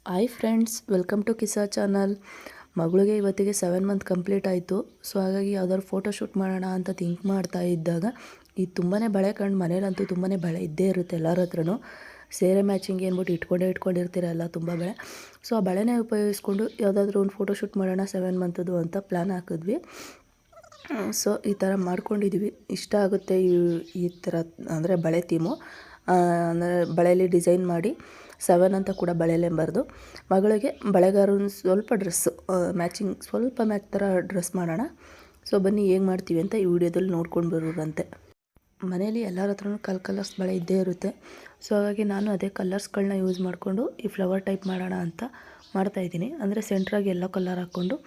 Hi friends, welcome to Kisa channel. ಮಗಳಿಗೆ ಇವತ್ತಿಗೆ 7 month complete ಆಯಿತು. ಸೊ ಹಾಗಾಗಿ ಯಾವ್ದಾದ್ರು ಫೋಟೋ ಶೂಟ್ ಮಾಡೋಣ ಅಂತ ಥಿಂಕ್ ಮಾಡ್ತಾ ಇದ್ದಾಗ ಇದು ತುಂಬಾ ಬಳೆ ಕಂಡು ಮನೇಲಂತೂ ತುಂಬಾ ಬಳೆ ಇದ್ದೇ ಇರುತ್ತೆ ಎಲ್ಲರ ಹತ್ರನೂ. ಸೇರೆ ಮ್ಯಾಚಿಂಗ್ ಅಂದ್ಬಿಟ್ಟು ಇಟ್ಕೊಂಡಿರ್ತೀರಲ್ಲ ತುಂಬ ಬಳೆ. ಸೊ ಆ ಬಳೆನೇ ಉಪಯೋಗಿಸ್ಕೊಂಡು ಯಾವುದಾದ್ರೂ ಒಂದು ಫೋಟೋ ಶೂಟ್ ಮಾಡೋಣ 7 ಮಂತದ್ದು ಅಂತ ಪ್ಲ್ಯಾನ್ ಹಾಕಿದ್ವಿ. ಸೊ ಈ ಥರ ಮಾಡ್ಕೊಂಡಿದ್ವಿ. ಇಷ್ಟ ಆಗುತ್ತೆ ಈ ಥರ ಅಂದರೆ ಬಳೆ ಥೀಮು. ಅಂದರೆ ಬಳೆಯಲ್ಲಿ ಡಿಸೈನ್ ಮಾಡಿ 7 ಅಂತ ಕೂಡ ಬಳೆಯಲ್ಲೇ ಬರೆದು ಮಗಳಿಗೆ ಬಳೆಗಾರನ ಸ್ವಲ್ಪ ಡ್ರೆಸ್ಸು ಮ್ಯಾಚಿಂಗ್ ಸ್ವಲ್ಪ ಮ್ಯಾಚ್ ಥರ ಡ್ರೆಸ್ ಮಾಡೋಣ. ಸೊ ಬನ್ನಿ ಹೇಗೆ ಮಾಡ್ತೀವಿ ಅಂತ ಈ ವಿಡಿಯೋದಲ್ಲಿ ನೋಡ್ಕೊಂಡು ಬರೋರಂತೆ. ಮನೇಲಿ ಎಲ್ಲರ ಹತ್ರನೂ ಕಲರ್ಸ್ ಬಳೆ ಇದ್ದೇ ಇರುತ್ತೆ. ಸೊ ಹಾಗಾಗಿ ನಾನು ಅದೇ ಕಲರ್ಸ್ಗಳನ್ನ ಯೂಸ್ ಮಾಡಿಕೊಂಡು ಈ ಫ್ಲವರ್ ಟೈಪ್ ಮಾಡೋಣ ಅಂತ ಮಾಡ್ತಾಯಿದ್ದೀನಿ. ಅಂದರೆ ಸೆಂಟ್ರಾಗಿ ಎಲ್ಲೋ ಕಲರ್ ಹಾಕ್ಕೊಂಡು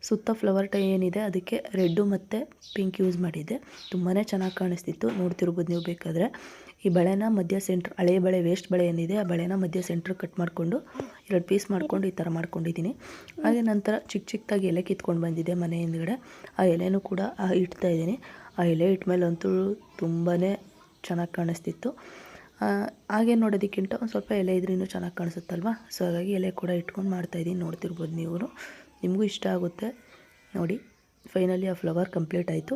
ಸುತ್ತ ಫ್ಲವರ್ ಏನಿದೆ ಅದಕ್ಕೆ ರೆಡ್ಡು ಮತ್ತು ಪಿಂಕ್ ಯೂಸ್ ಮಾಡಿದ್ದೆ. ತುಂಬಾ ಚೆನ್ನಾಗಿ ಕಾಣಿಸ್ತಿತ್ತು, ನೋಡ್ತಿರ್ಬೋದು ನೀವು ಬೇಕಾದರೆ. ಈ ಬಳೆನ ಮಧ್ಯ ಸೆಂಟ್ರ್, ಹಳೆಯ ಬಳೆ ವೇಸ್ಟ್ ಬಳೆ ಏನಿದೆ ಆ ಬಳೆನ ಮಧ್ಯ ಸೆಂಟ್ರ್ ಕಟ್ ಮಾಡಿಕೊಂಡು 2 ಪೀಸ್ ಮಾಡ್ಕೊಂಡು ಈ ಥರ ಮಾಡ್ಕೊಂಡಿದ್ದೀನಿ. ಹಾಗೆ ನಂತರ ಚಿಕ್ಕದಾಗಿ ಎಲೆ ಕಿತ್ಕೊಂಡು ಬಂದಿದ್ದೆ ಮನೆ ಹಿಂದ್ಗಡೆ. ಆ ಎಲೆನೂ ಕೂಡ ಇಡ್ತಾಯಿದ್ದೀನಿ. ಆ ಎಲೆ ಇಟ್ಮೇಲಂತೂ ತುಂಬಾ ಚೆನ್ನಾಗಿ ಕಾಣಿಸ್ತಿತ್ತು. ಹಾಗೆ ನೋಡೋದಕ್ಕಿಂತ ಒಂದು ಸ್ವಲ್ಪ ಎಲೆ ಇದ್ರೂ ಇನ್ನೂ ಚೆನ್ನಾಗಿ ಕಾಣಿಸುತ್ತಲ್ವ. ಸೊ ಹಾಗಾಗಿ ಎಲೆ ಕೂಡ ಇಟ್ಕೊಂಡು ಮಾಡ್ತಾಯಿದ್ದೀನಿ, ನೋಡ್ತಿರ್ಬೋದು ನೀವು. ನಿಮಗೂ ಇಷ್ಟ ಆಗುತ್ತೆ ನೋಡಿ. ಫೈನಲಿ ಆ ಫ್ಲವರ್ ಕಂಪ್ಲೀಟ್ ಆಯಿತು.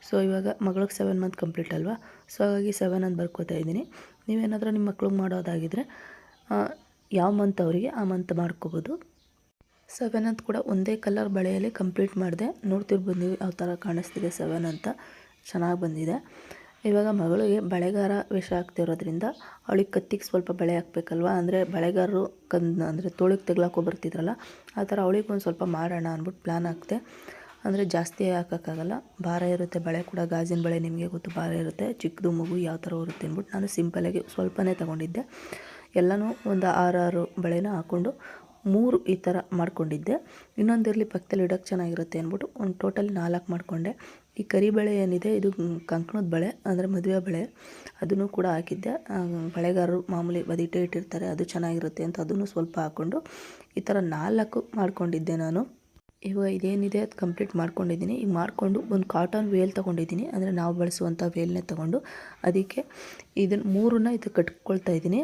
ಸೊ ಇವಾಗ ಮಗಳಿಗೆ 7 ಮಂತ್ ಕಂಪ್ಲೀಟ್ ಅಲ್ವಾ. ಸೊ ಹಾಗಾಗಿ 7 ಅಂತ ಬರ್ಕೋತಾ ಇದ್ದೀನಿ. ನೀವೇನಾದರೂ ನಿಮ್ಮ ಮಕ್ಳಿಗೆ ಮಾಡೋದಾಗಿದ್ದರೆ ಯಾವ ಮಂತ್ ಅವರಿಗೆ ಆ ಮಂತ್ ಮಾಡ್ಕೋಬೋದು. 7 ಅಂತ ಕೂಡ ಒಂದೇ ಕಲರ್ ಬಳೆಯಲ್ಲಿ ಕಂಪ್ಲೀಟ್ ಮಾಡಿದೆ. ನೋಡ್ತಿರ್ಬೋದು ನೀವು ಯಾವ ಥರ ಕಾಣಿಸ್ತಿದೆ 7 ಅಂತ, ಚೆನ್ನಾಗಿ ಬಂದಿದೆ. ಇವಾಗ ಮಗಳಿಗೆ ಬಳೆಗಾರ ವೇಷ ಆಗ್ತಿರೋದ್ರಿಂದ ಅವಳಿಗೆ ಕತ್ತಿಗೆ ಸ್ವಲ್ಪ ಬಳೆ ಹಾಕಬೇಕಲ್ವ. ಅಂದರೆ ಬಳೆಗಾರರು ಅಂದರೆ ತೋಳಿಗೆ ತೆಗ್ಲಾಕೋ ಬರ್ತಿದ್ರಲ್ಲ ಆ ಥರ ಅವಳಿಗೆ ಒಂದು ಸ್ವಲ್ಪ ಮಾಡೋಣ ಅಂದ್ಬಿಟ್ಟು ಪ್ಲ್ಯಾನ್ ಹಾಕಿದೆ. ಅಂದರೆ ಜಾಸ್ತಿ ಹಾಕೋಕ್ಕಾಗಲ್ಲ, ಭಾರ ಇರುತ್ತೆ. ಬಳೆ ಕೂಡ ಗಾಜಿನ ಬಳೆ ನಿಮಗೆ ಗೊತ್ತು, ಭಾರ ಇರುತ್ತೆ. ಚಿಕ್ಕದು ಮಗು ಯಾವ ಥರ ಇರುತ್ತೆ ಅಂದ್ಬಿಟ್ಟು ನಾನು ಸಿಂಪಲಾಗಿ ಸ್ವಲ್ಪನೇ ತೊಗೊಂಡಿದ್ದೆ. ಎಲ್ಲನೂ ಒಂದು 6 ಬಳೆನ ಹಾಕ್ಕೊಂಡು 3 ಈ ಥರ ಮಾಡ್ಕೊಂಡಿದ್ದೆ. ಇನ್ನೊಂದಿರಲಿ ಪಕ್ಕದಲ್ಲಿ ಇಡೋಕ್ಕೆ ಚೆನ್ನಾಗಿರುತ್ತೆ ಅಂದ್ಬಿಟ್ಟು ಒಂದು ಟೋಟಲ್ 4 ಮಾಡಿಕೊಂಡೆ. ಈ ಕರಿಬಳೆ ಏನಿದೆ ಇದು ಕಂಕಣದ ಬಳೆ, ಅಂದರೆ ಮದುವೆ ಬಳೆ, ಅದನ್ನು ಕೂಡ ಹಾಕಿದ್ದೆ. ಬಳೆಗಾರರು ಮಾಮೂಲಿ ಬದಿಟೇ ಇಟ್ಟಿರ್ತಾರೆ, ಅದು ಚೆನ್ನಾಗಿರುತ್ತೆ ಅಂತ ಅದನ್ನು ಸ್ವಲ್ಪ ಹಾಕ್ಕೊಂಡು ಈ ಥರ 4 ಮಾಡ್ಕೊಂಡಿದ್ದೆ ನಾನು. ಇವಾಗ ಇದೇನಿದೆ ಅದು ಕಂಪ್ಲೀಟ್ ಮಾಡ್ಕೊಂಡಿದ್ದೀನಿ. ಈಗ ಮಾಡಿಕೊಂಡು ಒಂದು ಕಾಟನ್ ವೇಲ್ ತೊಗೊಂಡಿದ್ದೀನಿ, ಅಂದರೆ ನಾವು ಬಳಸುವಂಥ ವೇಲ್ನೇ ತೊಗೊಂಡು ಅದಕ್ಕೆ ಇದನ್ನು 3 ಇದು ಕಟ್ಕೊಳ್ತಾ ಇದ್ದೀನಿ.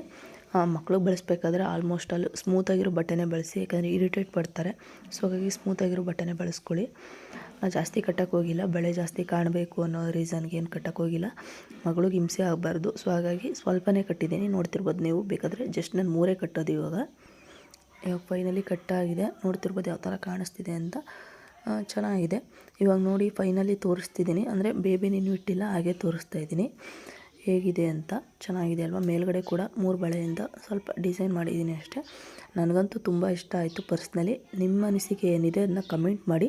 ಮಕ್ಳಿಗೆ ಬಳಸಬೇಕಾದ್ರೆ ಆಲ್ಮೋಸ್ಟ್ ಅಲ್ಲಿ ಸ್ಮೂತಾಗಿರೋ ಬಟ್ಟೆನೇ ಬಳಸಿ, ಯಾಕಂದರೆ ಇರಿಟೇಟ್ ಪಡ್ತಾರೆ. ಸೊ ಹಾಗಾಗಿ ಸ್ಮೂತಾಗಿರೋ ಬಟ್ಟೆನೇ ಬಳಸ್ಕೊಳ್ಳಿ. ಜಾಸ್ತಿ ಕಟ್ಟಕ್ಕೆ ಹೋಗಿಲ್ಲ, ಬಳೆ ಜಾಸ್ತಿ ಕಾಣಬೇಕು ಅನ್ನೋ ರೀಸನ್ಗೆ ಏನು ಕಟ್ಟಕ್ಕೆ ಹೋಗಿಲ್ಲ, ಮಗಳಿಗೆ ಹಿಂಸೆ ಆಗಬಾರ್ದು. ಸೊ ಹಾಗಾಗಿ ಸ್ವಲ್ಪನೇ ಕಟ್ಟಿದ್ದೀನಿ, ನೋಡ್ತಿರ್ಬೋದು ನೀವು. ಬೇಕಾದರೆ ಜಸ್ಟ್ ನಾನು 3 ಕಟ್ಟೋದು. ಇವಾಗ ಫೈನಲಿ ಕಟ್ಟಾಗಿದೆ, ನೋಡ್ತಿರ್ಬೋದು ಯಾವ ಥರ ಕಾಣಿಸ್ತಿದೆ ಅಂತ. ಚೆನ್ನಾಗಿದೆ. ಇವಾಗ ನೋಡಿ ಫೈನಲಿ ತೋರಿಸ್ತಿದ್ದೀನಿ, ಅಂದರೆ ಬೇಬಿನೇನು ಇಟ್ಟಿಲ್ಲ, ಹಾಗೆ ತೋರಿಸ್ತಾ ಇದ್ದೀನಿ ಹೇಗಿದೆ ಅಂತ. ಚೆನ್ನಾಗಿದೆ ಅಲ್ವಾ. ಮೇಲ್ಗಡೆ ಕೂಡ 3 ಬಳೆಯಿಂದ ಸ್ವಲ್ಪ ಡಿಸೈನ್ ಮಾಡಿದ್ದೀನಿ ಅಷ್ಟೇ. ನನಗಂತೂ ತುಂಬ ಇಷ್ಟ ಆಯಿತು ಪರ್ಸ್ನಲಿ. ನಿಮ್ಮ ಅನಿಸಿಕೆ ಏನಿದೆ ಅದನ್ನ ಕಮೆಂಟ್ ಮಾಡಿ.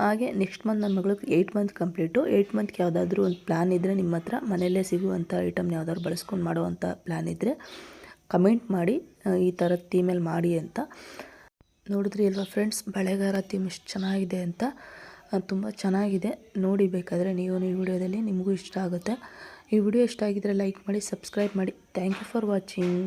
ಹಾಗೆ ನೆಕ್ಸ್ಟ್ ಮಂತ್ ನನ್ನ ಮಗಳಿಗೆ 8 ಮಂತ್ ಕಂಪ್ಲೀಟು. 8 ಮಂತ್ಗೆ ಯಾವುದಾದ್ರೂ ಒಂದು ಪ್ಲ್ಯಾನ್ ಇದ್ದರೆ, ನಿಮ್ಮ ಹತ್ರ ಮನೆಯಲ್ಲೇ ಸಿಗುವಂಥ ಐಟಮ್ನ ಯಾವುದಾದ್ರು ಬಳಸ್ಕೊಂಡು ಮಾಡುವಂಥ ಪ್ಲ್ಯಾನ್ ಇದ್ದರೆ ಕಮೆಂಟ್ ಮಾಡಿ. ಈ ಥರದ ಥೀಮಲ್ಲಿ ಮಾಡಿ ಅಂತ. ನೋಡಿದ್ರಿ ಅಲ್ವಾ ಫ್ರೆಂಡ್ಸ್, ಬಳೆಗಾರ ಥೀಮ್ ಎಷ್ಟು ಚೆನ್ನಾಗಿದೆ ಅಂತ. ತುಂಬ ಚೆನ್ನಾಗಿದೆ, ನೋಡಿ ಬೇಕಾದರೆ ನೀವು ಈ ವಿಡಿಯೋದಲ್ಲಿ, ನಿಮಗೂ ಇಷ್ಟ ಆಗುತ್ತೆ. ಈ ವಿಡಿಯೋ ಇಷ್ಟ ಆಗಿದ್ದರೆ ಲೈಕ್ ಮಾಡಿ, ಸಬ್ಸ್ಕ್ರೈಬ್ ಮಾಡಿ. Thank you for watching.